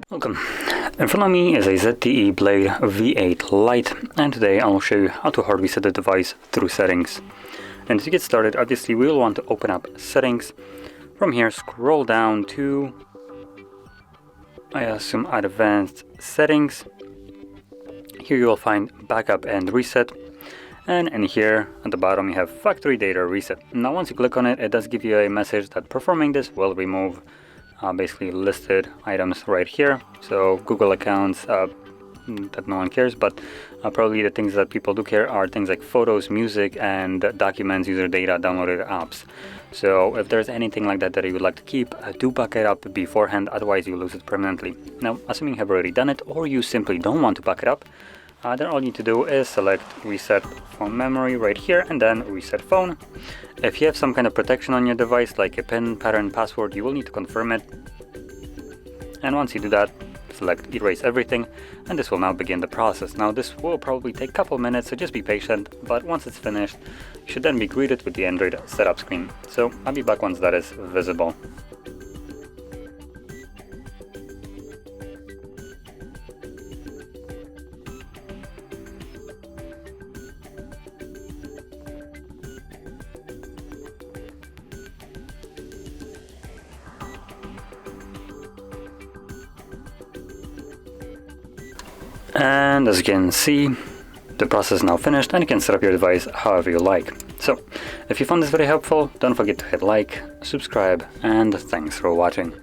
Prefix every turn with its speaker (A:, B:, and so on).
A: Welcome. In front of me is a ZTE Blade V8 Lite, and today I'll show you how to hard reset the device through settings. And to get started, obviously we will want to open up settings. From here, scroll down to, I assume, advanced settings. Here you will find backup and reset. And in here at the bottom you have factory data reset. Now once you click on it, it does give you a message that performing this will remove basically listed items right here. So Google accounts that no one cares, but probably the things that people do care are things like photos, music, and documents, user data, downloaded apps. So if there's anything like that that you would like to keep, do back it up beforehand, otherwise you lose it permanently. Now, assuming you have already done it, or you simply don't want to back it up, then all you need to do is select reset phone memory right here and then reset phone. If you have some kind of protection on your device, like a PIN, pattern, password, you will need to confirm it. And once you do that, select erase everything, and this will now begin the process. Now this will probably take a couple minutes, so just be patient, but once it's finished, you should then be greeted with the Android setup screen. So I'll be back once that is visible. And as you can see, the process is now finished and you can set up your device however you like. So, if you found this very helpful, don't forget to hit like, subscribe, and thanks for watching.